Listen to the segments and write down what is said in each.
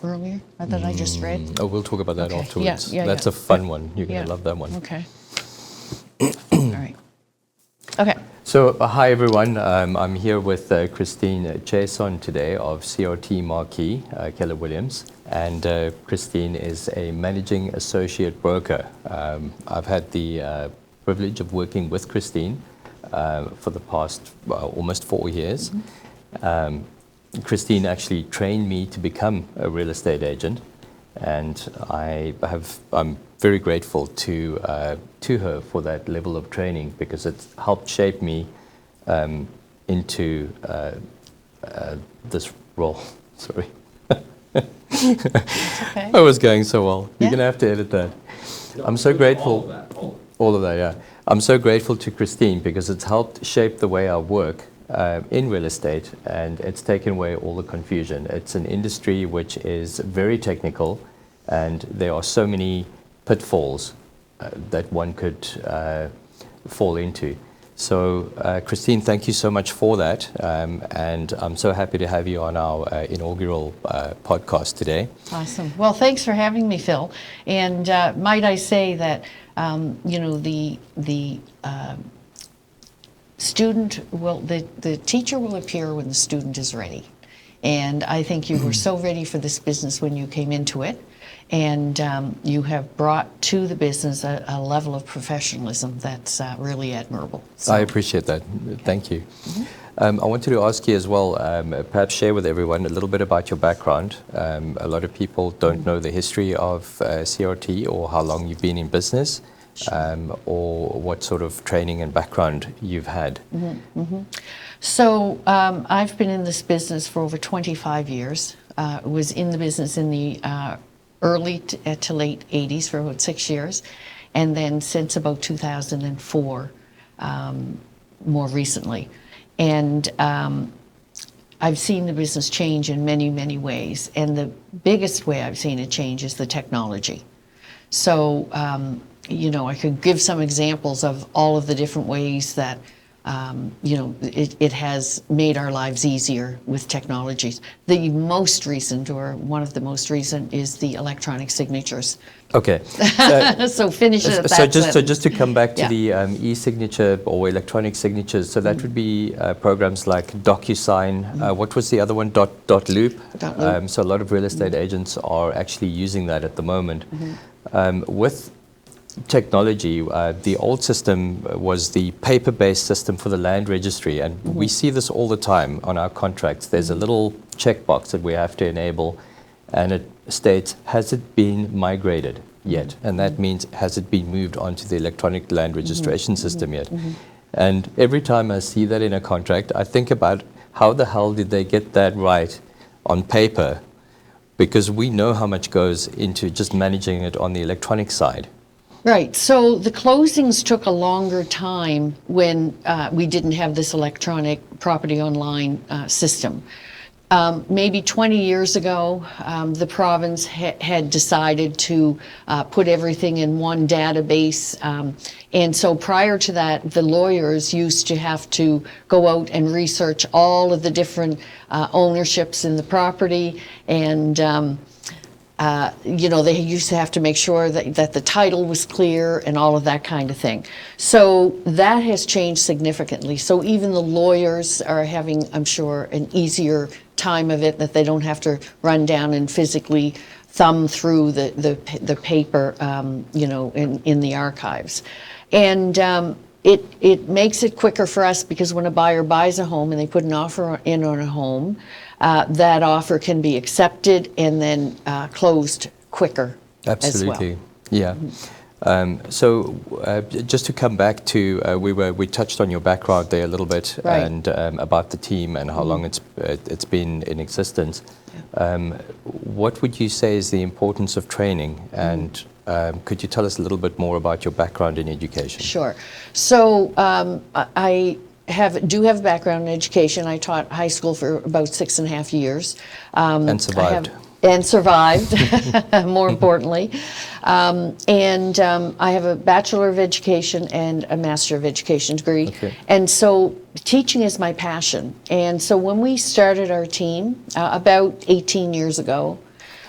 earlier that I just read? Oh, we'll talk about that Okay. afterwards. Yeah, That's yeah. a fun one. You're going Yeah. to love that one. Okay. All right. Okay. So, hi everyone. I'm here with Christeen Chiasson today of CRT Marquee, Keller Williams, and Christeen is a managing associate broker. I've had the privilege of working with Christeen for the past almost 4 years. Christeen actually trained me to become a real estate agent, and I'm very grateful to her for that level of training, because it's helped shape me into this role. Sorry. Okay. I was going so well. Yeah. You're going to have to edit that. I'm so grateful. All of that, yeah. I'm so grateful to Christeen because it's helped shape the way I work in real estate, and it's taken away all the confusion. It's an industry which is very technical, and there are so many pitfalls that one could fall into. So, Christeen, thank you so much for that, and I'm so happy to have you on our inaugural podcast today. Awesome. Well, thanks for having me, Phil. And might I say that the teacher will appear when the student is ready. And I think you were so ready for this business when you came into it. And you have brought to the business a level of professionalism that's really admirable. So, I appreciate that. Thank you. I wanted to ask you as well, perhaps share with everyone a little bit about your background. A lot of people don't know the history of CRT or how long you've been in business, or what sort of training and background you've had. So I've been in this business for over 25 years. Was in the business in the early to late 80s for about 6 years, and then since about 2004, more recently. And I've seen the business change in many, many ways, and the biggest way I've seen it change is the technology. So, I could give some examples of all of the different ways that it has made our lives easier with technologies. The most recent, or one of the most recent, is the electronic signatures. Okay. So finish it at that. So just to come back to Yeah. the e-signature or electronic signatures, so that would be programs like DocuSign. What was the other one? Dot Loop. Dot Loop. So a lot of real estate agents are actually using that at the moment. With technology, the old system was the paper-based system for the land registry, and we see this all the time on our contracts. There's a little checkbox that we have to enable, and it states, has it been migrated yet? And that means, has it been moved onto the electronic land registration system yet? And every time I see that in a contract, I think about how the hell did they get that right on paper? Because we know how much goes into just managing it on the electronic side. Right. So the closings took a longer time when we didn't have this electronic property online system. Maybe 20 years ago, the province had decided to put everything in one database. And so prior to that, the lawyers used to have to go out and research all of the different ownerships in the property, and they used to have to make sure that the title was clear and all of that kind of thing. So that has changed significantly. So even the lawyers are having, I'm sure, an easier time of it, that they don't have to run down and physically thumb through the paper, in the archives. And it makes it quicker for us, because when a buyer buys a home and they put an offer in on a home, that offer can be accepted and then closed quicker. Absolutely. As well. Yeah. So just to come back to, we touched on your background there a little bit, Right. and about the team and how long it's been in existence. What would you say is the importance of training, and could you tell us a little bit more about your background in education? Sure. So I do have a background in education. I taught high school for about 6.5 years. And survived. More importantly. I have a Bachelor of Education and a Master of Education degree. Okay. And so teaching is my passion. And so when we started our team about 18 years ago,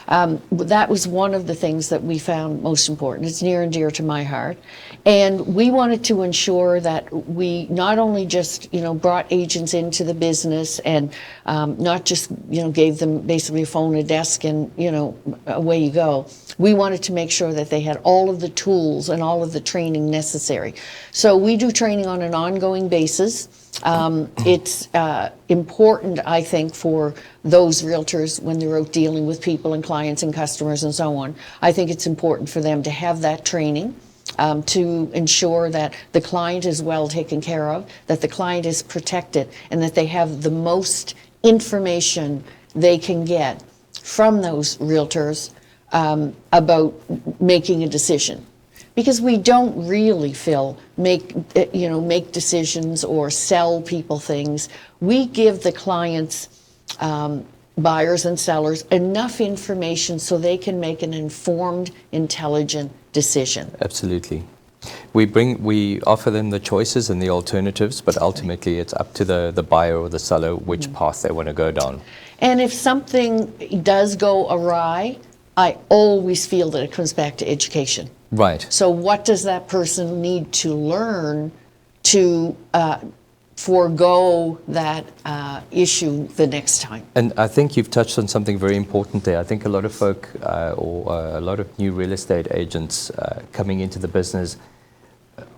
That was one of the things that we found most important. It's near and dear to my heart. And we wanted to ensure that we not only just, brought agents into the business and not just, gave them basically a phone, a desk, and, away you go. We wanted to make sure that they had all of the tools and all of the training necessary. So we do training on an ongoing basis. It's important, I think, for those realtors when they're out dealing with people and clients and customers and so on. I think it's important for them to have that training to ensure that the client is well taken care of, that the client is protected, and that they have the most information they can get from those realtors about making a decision. Because we don't really, Phil, make decisions or sell people things. We give the clients, buyers and sellers, enough information so they can make an informed, intelligent decision. Absolutely. We offer them the choices and the alternatives, but ultimately it's up to the buyer or the seller which path they want to go down. And if something does go awry, I always feel that it comes back to education. Right. So what does that person need to learn to forego that issue the next time? And I think you've touched on something very important there. I think a lot of folk or a lot of new real estate agents coming into the business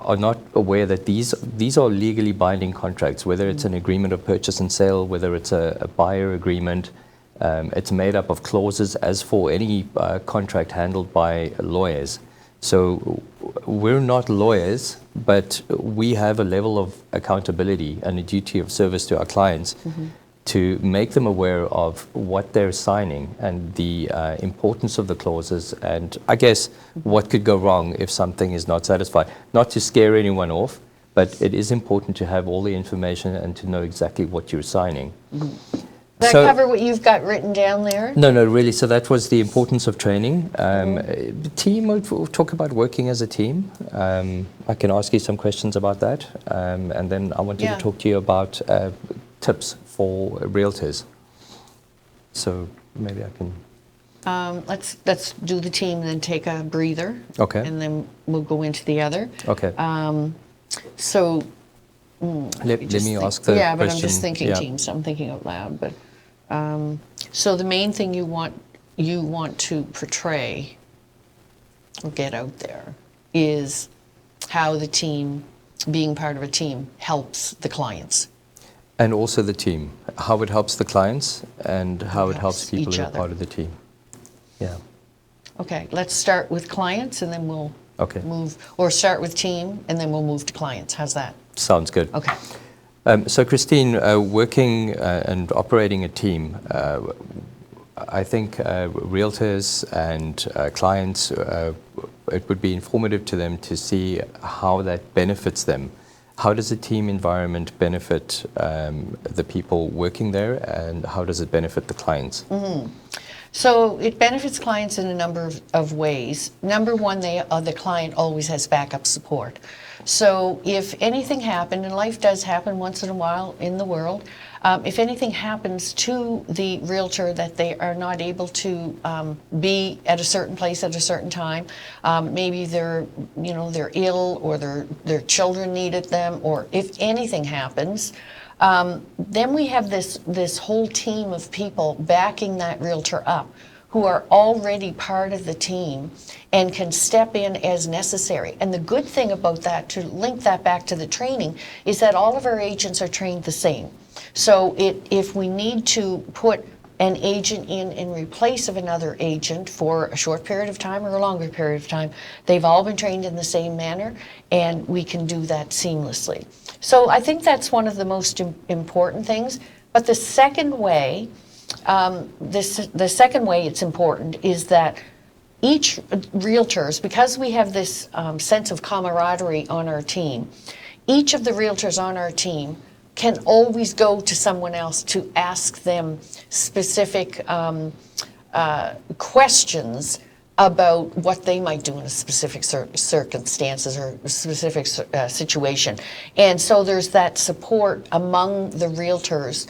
are not aware that these are legally binding contracts, whether it's an agreement of purchase and sale, whether it's a buyer agreement. It's made up of clauses as for any contract handled by lawyers. So we're not lawyers, but we have a level of accountability and a duty of service to our clients to make them aware of what they're signing and the importance of the clauses and, I guess, what could go wrong if something is not satisfied. Not to scare anyone off, but it is important to have all the information and to know exactly what you're signing. Does that cover what you've got written down there? No, really. So that was the importance of training. The team, we'll talk about working as a team. I can ask you some questions about that. And then I wanted to talk to you about tips for realtors. So maybe I can... Let's do the team and then take a breather. Okay. And then we'll go into the other. Okay. So... Let me ask the question. Yeah, but I'm just thinking teams. I'm thinking out loud. But so the main thing you want to portray or get out there is how the team, being part of a team, helps the clients. And also the team, how it helps the clients and how it helps people who are part of the team. Yeah. Okay, let's start with clients and then we'll move, or start with team and then we'll move to clients. How's that? Sounds good. Okay. So Christeen, working and operating a team, I think realtors and clients, it would be informative to them to see how that benefits them. How does a team environment benefit the people working there, and how does it benefit the clients? So it benefits clients in a number of ways. Number one, the client always has backup support. So if anything happened, and life does happen once in a while in the world, if anything happens to the realtor that they are not able to be at a certain place at a certain time, maybe they're ill or their children needed them, or if anything happens, then we have this whole team of people backing that realtor up, who are already part of the team and can step in as necessary. And the good thing about that, to link that back to the training, is that all of our agents are trained the same. So if we need to put an agent in replace of another agent for a short period of time or a longer period of time, they've all been trained in the same manner, and we can do that seamlessly. So I think that's one of the most important things. But the second way, the second way it's important is that each realtors, because we have this sense of camaraderie on our team, each of the realtors on our team can always go to someone else to ask them specific questions about what they might do in a specific circumstances or specific situation. And so there's that support among the realtors.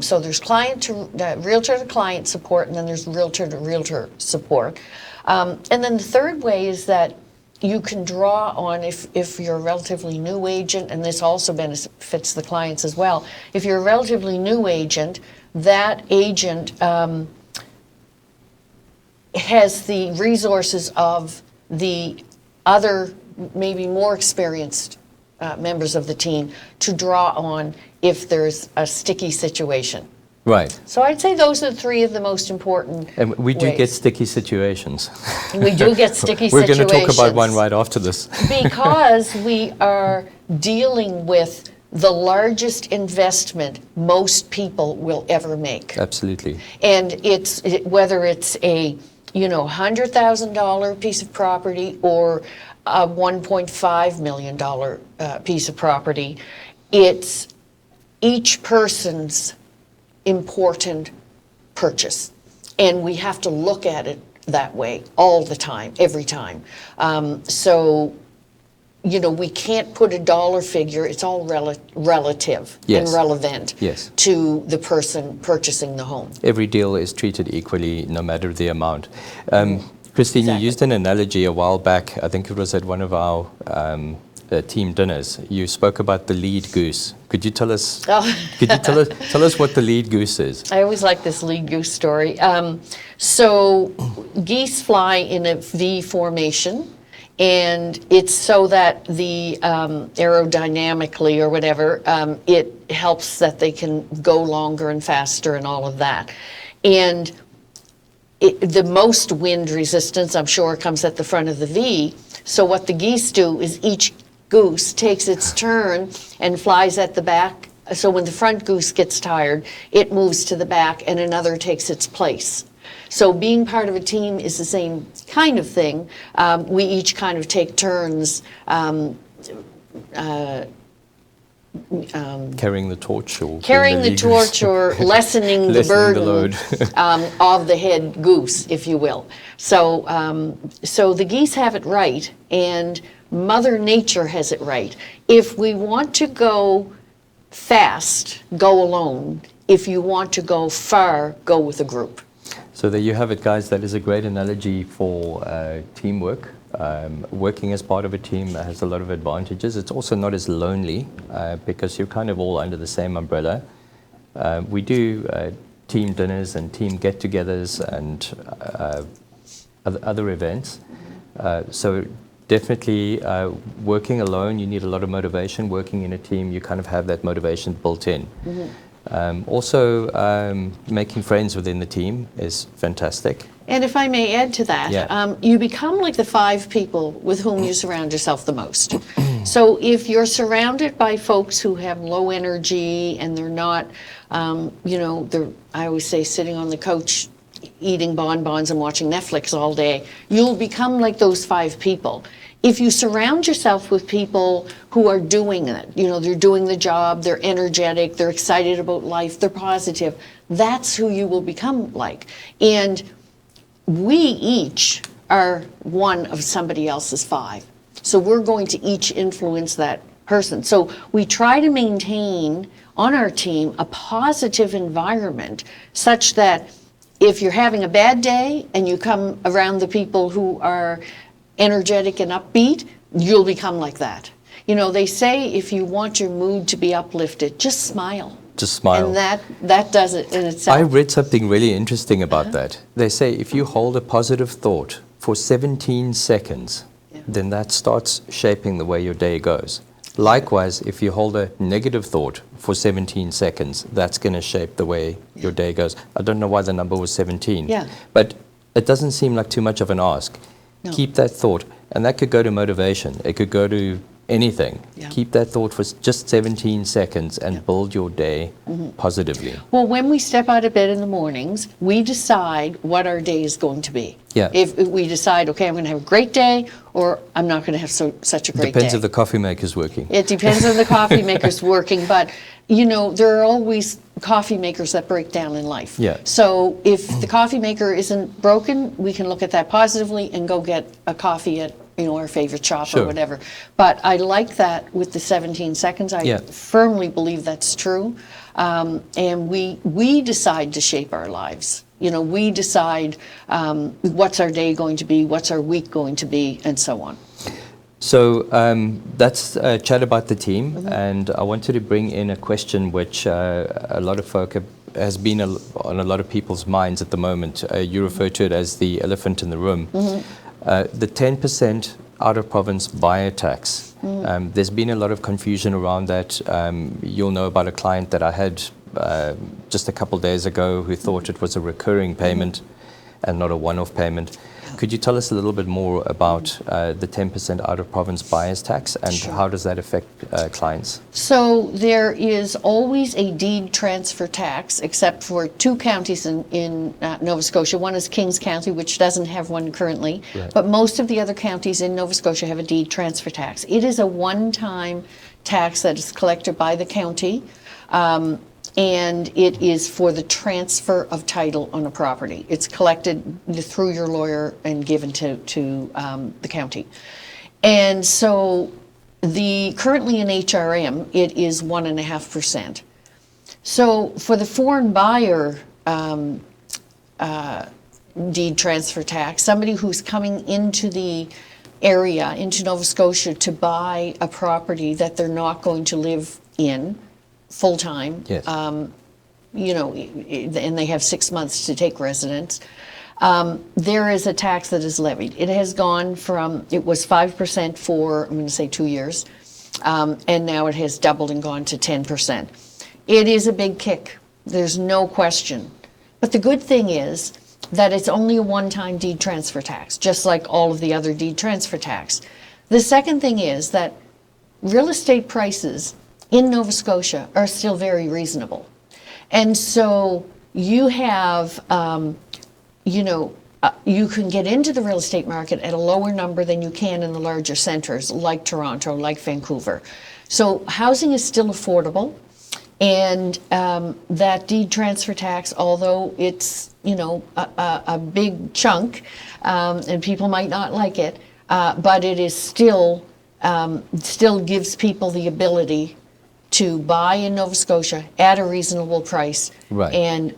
So there's realtor to client support, and then there's realtor to realtor support. And then the third way is that you can draw on, if you're a relatively new agent, and this also benefits the clients as well, if you're a relatively new agent, that agent has the resources of the other, maybe more experienced members of the team to draw on if there's a sticky situation. Right. So I'd say those are three of the most important And we do ways. get sticky situations. We do get sticky We're situations. going to talk about one right after this. Because we are dealing with the largest investment most people will ever make. Absolutely. And whether it's a $100,000 piece of property or a $1.5 million piece of property, it's each person's important purchase. And we have to look at it that way all the time, every time. We can't put a dollar figure. It's all relative Yes. and relevant Yes. to the person purchasing the home. Every deal is treated equally, no matter the amount. Christine, Exactly. you used an analogy a while back. I think it was at one of our team dinners. You spoke about the lead goose. Could you tell us? Could you tell us what the lead goose is? I always like this lead goose story. So geese fly in a V formation, and it's so that the aerodynamically or whatever, it helps that they can go longer and faster and all of that. And the most wind resistance, I'm sure, comes at the front of the V. So what the geese do is each goose takes its turn and flies at the back. So when the front goose gets tired, it moves to the back and another takes its place. So being part of a team is the same kind of thing. We each kind of take turns Carrying the torch, or carrying the lead torch, or lessening the burden load. of the head goose, if you will. So the geese have it right, and Mother Nature has it right. If we want to go fast, go alone. If you want to go far, go with a group. So there you have it, guys. That is a great analogy for teamwork. Working as part of a team has a lot of advantages. It's also not as lonely because you're kind of all under the same umbrella. We do team dinners and team get-togethers and other events. So definitely working alone, you need a lot of motivation. Working in a team, you kind of have that motivation built in. Also, making friends within the team is fantastic. And if I may add to that, Yeah. you become like the 5 people with whom you surround yourself the most. So if you're surrounded by folks who have low energy and they're not, they're, I always say, sitting on the couch eating bonbons and watching Netflix all day, you'll become like those 5 people. If you surround yourself with people who are doing it, they're doing the job, they're energetic, they're excited about life, they're positive, that's who you will become like. And we each are one of somebody else's 5. So we're going to each influence that person. So we try to maintain on our team a positive environment such that if you're having a bad day and you come around the people who are energetic and upbeat, you'll become like that. They say if you want your mood to be uplifted, just smile. Just smile. And that does it in itself. I read something really interesting about that. They say if you hold a positive thought for 17 seconds, then that starts shaping the way your day goes. Likewise, if you hold a negative thought for 17 seconds, that's going to shape the way your day goes. I don't know why the number was 17, but it doesn't seem like too much of an ask. No. Keep that thought, and that could go to motivation. It could go to anything, Yeah. keep that thought for just 17 seconds and build your day positively. Well, when we step out of bed in the mornings, we decide what our day is going to be. Yeah. If we decide, okay, I'm going to have a great day, or I'm not going to have such a great Depends day. if the coffee maker's working. It depends on the coffee maker's working, but there are always coffee makers that break down in life. Yeah. So if the coffee maker isn't broken, we can look at that positively and go get a coffee at our favorite shop Sure. or whatever. But I like that with the 17 seconds. I Yeah. firmly believe that's true. And we decide to shape our lives. We decide what's our day going to be, what's our week going to be, and so on. So that's a chat about the team, and I wanted to bring in a question which a lot of folk has been on a lot of people's minds at the moment. You refer to it as the elephant in the room. The 10% out-of-province buyer tax. There's been a lot of confusion around that. You'll know about a client that I had just a couple days ago who thought it was a recurring payment and not a one-off payment. Could you tell us a little bit more about the 10% out-of-province buyer's tax and Sure. how does that affect clients? So there is always a deed transfer tax, except for two counties in Nova Scotia. One is Kings County, which doesn't have one currently, Right. but most of the other counties in Nova Scotia have a deed transfer tax. It is a one-time tax that is collected by the county, and it is for the transfer of title on a property. It's collected through your lawyer and given to the county. And so currently in HRM, it is 1.5%. So for the foreign buyer deed transfer tax, somebody who's coming into the area, into Nova Scotia, to buy a property that they're not going to live in full-time, Yes. and they have 6 months to take residence, there is a tax that is levied. It has gone from, it was 5% for, I'm going to say 2 years, and now it has doubled and gone to 10%. It is a big kick. There's no question. But the good thing is that it's only a one-time deed transfer tax, just like all of the other deed transfer tax. The second thing is that real estate prices in Nova Scotia are still very reasonable. And so you have, you can get into the real estate market at a lower number than you can in the larger centers like Toronto, like Vancouver. So housing is still affordable. And that deed transfer tax, although it's, a big chunk, and people might not like it, but it is still gives people the ability to buy in Nova Scotia at a reasonable price, Right. and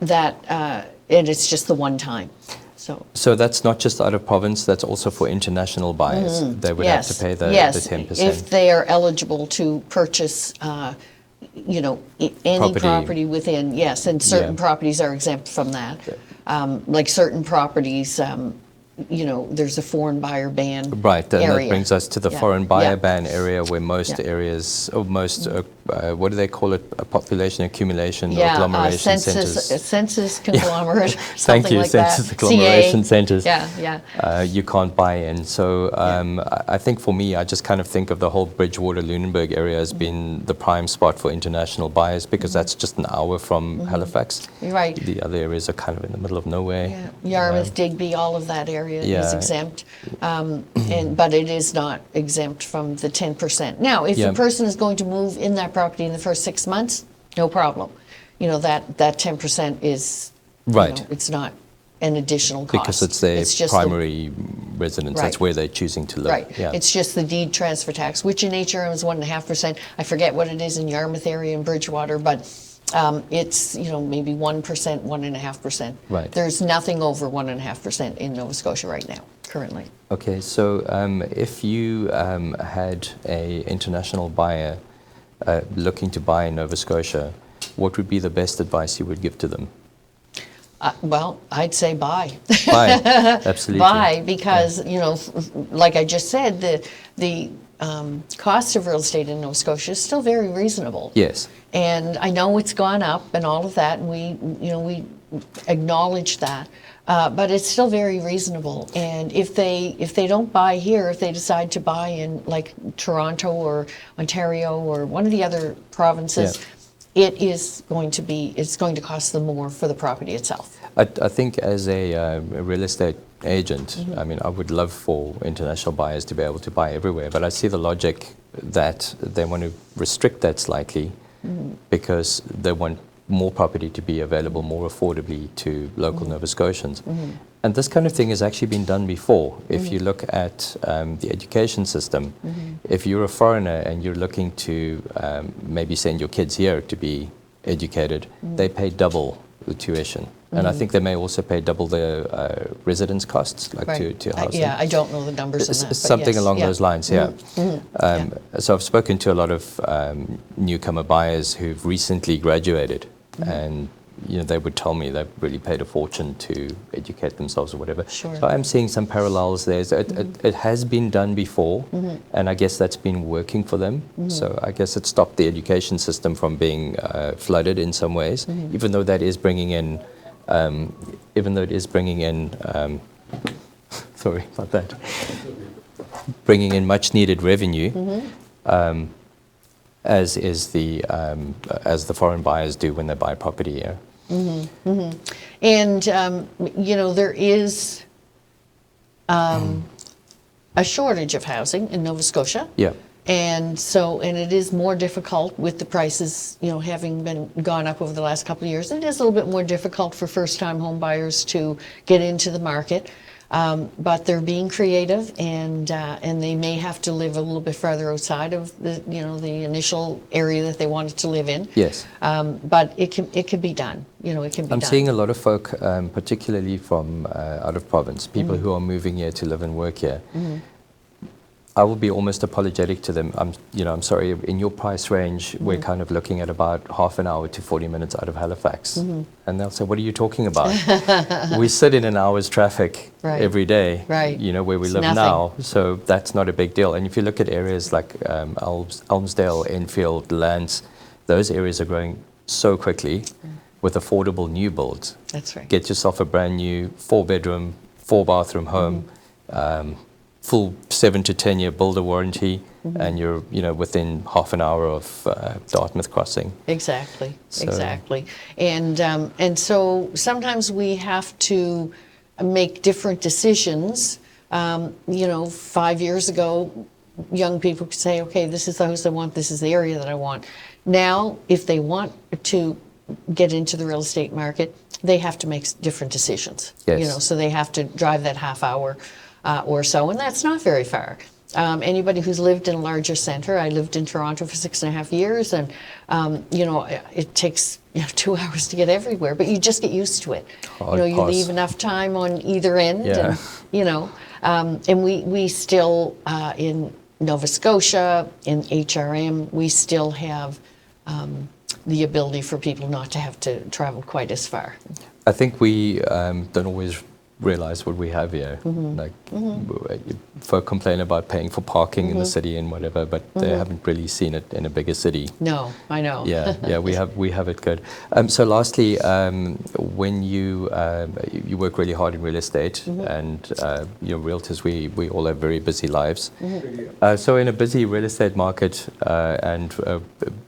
it's just the one time. So that's not just out of province, that's also for international buyers. They would have to pay the 10%. If they are eligible to purchase, any property within, yes, and certain properties are exempt from that. Like certain properties, there's a foreign buyer ban Right, and area. that brings us to the Yeah. foreign buyer Yeah. ban area where most areas, or most, what do they call it, a population accumulation or agglomeration centers. Census conglomerate, Thank something you, like that. census agglomeration centers. Yeah. You can't buy in. So I think for me, I just kind of think of the whole Bridgewater-Lunenburg area as being the prime spot for international buyers because that's just an hour from Halifax. Right. The other areas are kind of in the middle of nowhere. Yeah. Yarmouth, Digby, all of that area is Yeah. exempt, but it is not exempt from the 10%. Now, if a person is going to move in that property in the first 6 months, no problem. That 10% is, Right. it's not an additional cost. Because it's their just primary residence. Right. That's where they're choosing to live. Right. Yeah. It's just the deed transfer tax, which in HRM is 1.5%. I forget what it is in Yarmouth area and Bridgewater, but it's maybe 1%, 1.5%. Right. There's nothing over 1.5% in Nova Scotia right now, currently. Okay, so if you had a international buyer looking to buy in Nova Scotia, what would be the best advice you would give to them? Well, I'd say buy. Buy, absolutely. Buy, because like I just said, the cost of real estate in Nova Scotia is still very reasonable. Yes. And I know it's gone up and all of that, and we acknowledge that. but it's still very reasonable. And if they don't buy here, if they decide to buy in like Toronto or Ontario or one of the other provinces, it's going to cost them more for the property itself. I think as a real estate agent, I mean, I would love for international buyers to be able to buy everywhere, but I see the logic that they want to restrict that slightly because they want more property to be available more affordably to local Nova Scotians. And this kind of thing has actually been done before. If you look at the education system, if you're a foreigner and you're looking to maybe send your kids here to be educated, they pay double the tuition. And I think they may also pay double the residence costs, like to housing. Yeah, I don't know the numbers on that. Something yes, along those lines, yeah. So I've spoken to a lot of newcomer buyers who've recently graduated, and they would tell me they've really paid a fortune to educate themselves or whatever. Sure. So I'm seeing some parallels there. So it has been done before, and I guess that's been working for them. So I guess it stopped the education system from being flooded in some ways, even though that is bringing in, sorry about that, bringing in much needed revenue. As the foreign buyers do when they buy property here. And there is a shortage of housing in Nova Scotia. Yeah. And it is more difficult with the prices, having been gone up over the last couple of years. It is a little bit more difficult for first-time home buyers to get into the market. But they're being creative, and they may have to live a little bit further outside of the initial area that they wanted to live in. Yes. But it can be done. It can be done. I'm seeing a lot of folk, particularly from out of province, people who are moving here to live and work here. I will be almost apologetic to them. I'm sorry, in your price range, we're kind of looking at about half an hour to 40 minutes out of Halifax. And they'll say, what are you talking about? We sit in an hour's traffic every day, where we live now. So that's not a big deal. And if you look at areas like Elmsdale, Enfield, Lance, those areas are growing so quickly with affordable new builds. That's right. Get yourself a brand new 4-bedroom, 4-bathroom home. Full 7 to 10 year builder warranty, and you're within half an hour of Dartmouth Crossing. Exactly. And so sometimes we have to make different decisions. 5 years ago, young people could say, okay, this is the house I want, this is the area that I want. Now, if they want to get into the real estate market, they have to make different decisions. Yes. So they have to drive that half hour or so, and that's not very far. Anybody who's lived in a larger center, I lived in Toronto for 6.5 years, and it takes 2 hours to get everywhere, but you just get used to it. You leave enough time on either end, and we still in Nova Scotia, in HRM, we still have the ability for people not to have to travel quite as far. I think we don't always realize what we have here. Folk complain about paying for parking in the city and whatever, but they haven't really seen it in a bigger city. No, I know. Yeah, we have it good. So lastly, when you work really hard in real estate, and realtors, we all have very busy lives. So in a busy real estate market, and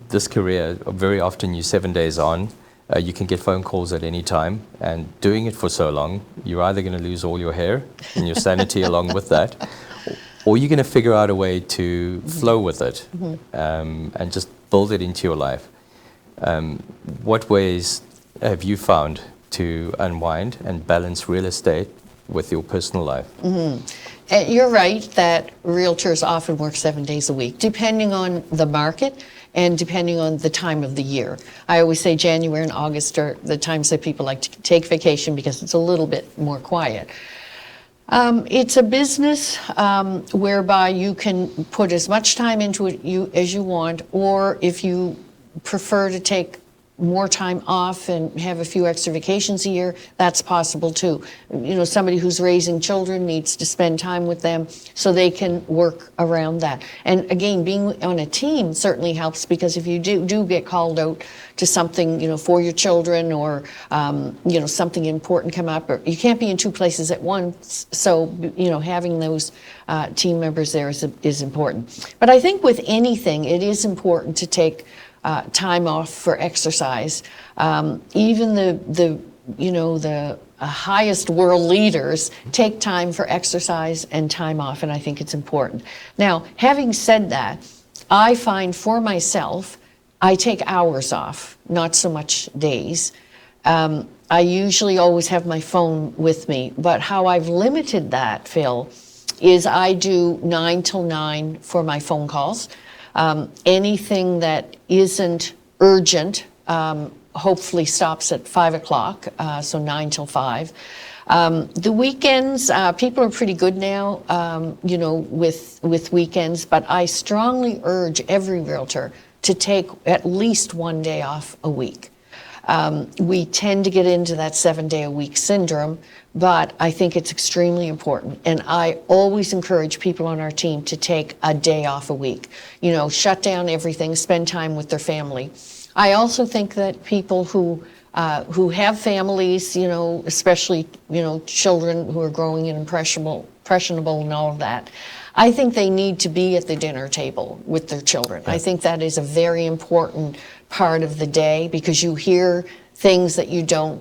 this career, very often you're 7 days on. You can get phone calls at any time, and doing it for so long, you're either going to lose all your hair and your sanity along with that, or you're going to figure out a way to flow with it and just build it into your life. What ways have you found to unwind and balance real estate with your personal life? You're right that realtors often work 7 days a week, depending on the market and depending on the time of the year. I always say January and August are the times that people like to take vacation because it's a little bit more quiet. It's a business whereby you can put as much time into it as you want, or if you prefer to take more time off and have a few extra vacations a year, that's possible too. You know, somebody who's raising children needs to spend time with them so they can work around that. And again, being on a team certainly helps, because if you do get called out to something, you know, for your children, or you know, something important come up, or you can't be in two places at once. So, you know, having those team members there is important. But I think with anything, it is important to take time off for exercise. Even the highest world leaders take time for exercise and time off, and I think it's important. Now, having said that, I find for myself, I take hours off, not so much days. I usually always have my phone with me, but how I've limited that, Phil, is I do 9 till 9 for my phone calls. Anything that isn't urgent hopefully stops at 5 o'clock, so 9 till 5. The weekends, people are pretty good now, you know, with weekends, but I strongly urge every realtor to take at least one day off a week. We tend to get into that 7-day-a-week syndrome, but I think it's extremely important. And I always encourage people on our team to take a day off a week. You know, shut down everything, spend time with their family. I also think that people who have families, you know, especially, you know, children who are growing and impressionable and all of that, I think they need to be at the dinner table with their children. I think that is a very important part of the day, because you hear things that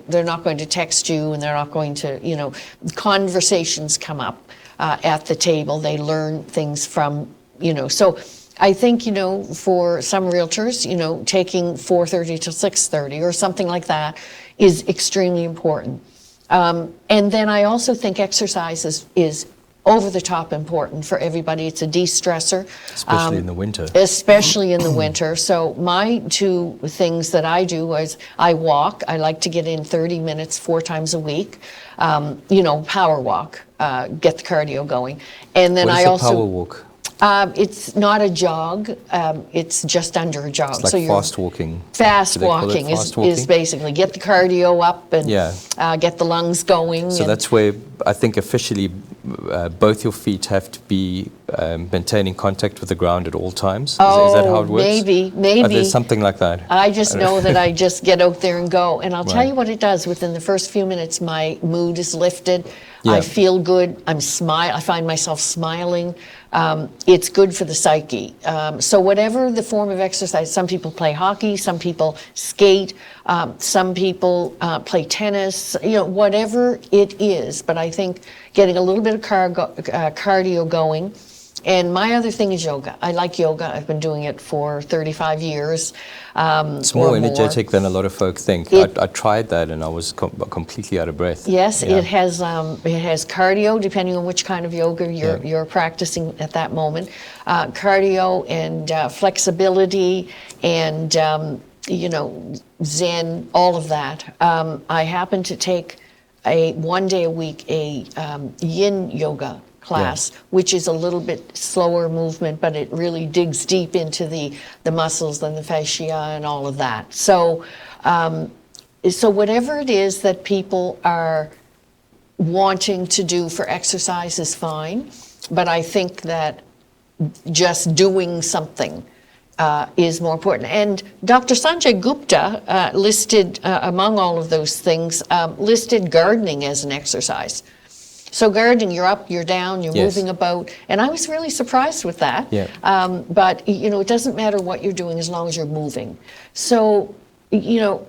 they're not going to text you, and they're not going to, you know, conversations come up at the table. They learn things from, you know, so I think, you know, for some realtors, you know, taking 4:30 to 6:30 or something like that is extremely important. And then I also think exercise is over the top important for everybody. It's a de-stressor. Especially in the winter. Especially in the winter. So my two things that I do is I walk. I like to get in 30 minutes 4 times a week. You know, power walk, get the cardio going. And then What is a power walk? It's not a jog. It's just under a jog. It's like so you're fast walking. Fast Do they call it walking fast walking? is basically get the cardio up and get the lungs going. So that's where I think officially both your feet have to be maintaining contact with the ground at all times. Is that how it works? Maybe. There's something like that. I just know that I just get out there and go. And I'll tell you what it does. Within the first few minutes, my mood is lifted. Yeah. I feel good. I find myself smiling. It's good for the psyche. So whatever the form of exercise, some people play hockey, some people skate, some people play tennis, you know, whatever it is. But I think getting a little bit of cardio going. And my other thing is yoga. I like yoga. I've been doing it for 35 years. It's more energetic than a lot of folk think. I tried that and I was completely out of breath. Yes, it has cardio, depending on which kind of yoga you're practicing at that moment. Cardio and flexibility and, you know, Zen, all of that. I happen to take one day a week a yin yoga class, which is a little bit slower movement, but it really digs deep into the muscles and the fascia and all of that. So, so whatever it is that people are wanting to do for exercise is fine, but I think that just doing something is more important. And Dr. Sanjay Gupta listed, among all of those things, listed gardening as an exercise. So gardening, you're up, you're down, you're moving about, and I was really surprised with that. But you know, it doesn't matter what you're doing as long as you're moving. So, you know,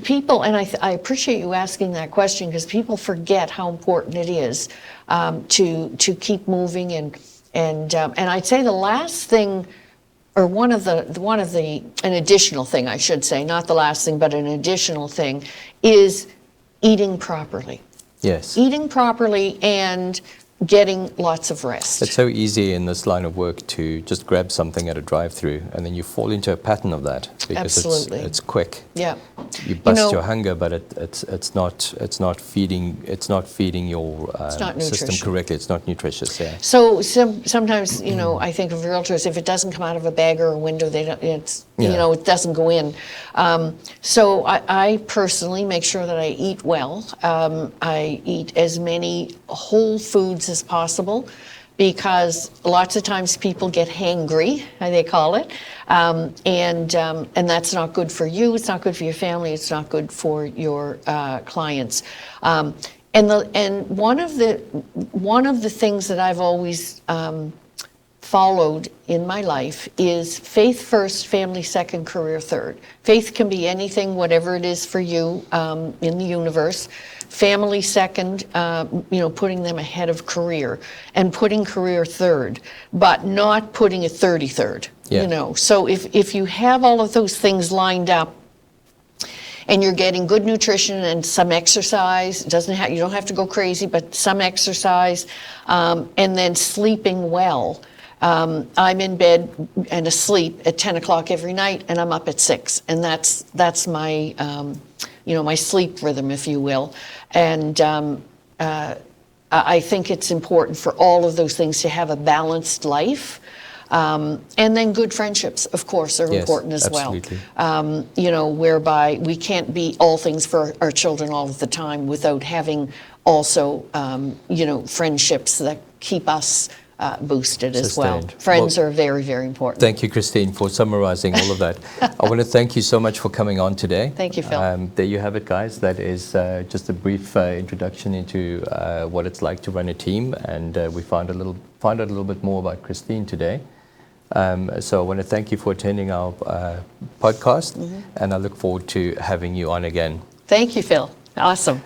people, and I appreciate you asking that question, because people forget how important it is to keep moving, and I'd say the last thing, or one of the an additional thing, I should say, not the last thing, but an additional thing, is eating properly. Yes. Eating properly and getting lots of rest. It's so easy in this line of work to just grab something at a drive-through, and then you fall into a pattern of that because it's quick. Yeah. You bust your hunger, but it's not feeding your system correctly. It's not nutritious. Yeah. So sometimes, you know, I think of realtors, if it doesn't come out of a bag or a window, it's You know, it doesn't go in. So I personally make sure that I eat well. I eat as many whole foods as possible, because lots of times people get hangry, they call it, and that's not good for you. It's not good for your family. It's not good for your clients. And one of the things that I've always followed in my life is faith first, family second, career third. Faith can be anything, whatever it is for you in the universe. Family second, you know, putting them ahead of career, and putting career third, but not putting a 33rd. You know, so if you have all of those things lined up, and you're getting good nutrition and some exercise, you don't have to go crazy, but some exercise, and then sleeping well. I'm in bed and asleep at 10 o'clock every night, and I'm up at 6, and that's my you know, my sleep rhythm, if you will. And I think it's important for all of those things to have a balanced life. And then good friendships, of course, are important as absolutely. well. You know, whereby we can't be all things for our children all of the time without having also, you know, friendships that keep us boosted as well. Sustained. Friends are very, very important. Thank you, Christine, for summarizing all of that. I want to thank you so much for coming on today. Thank you, Phil. There you have it, guys. That is just a brief introduction into what it's like to run a team, and we found out a little bit more about Christine today. So I want to thank you for attending our podcast, and I look forward to having you on again. Thank you, Phil. Awesome.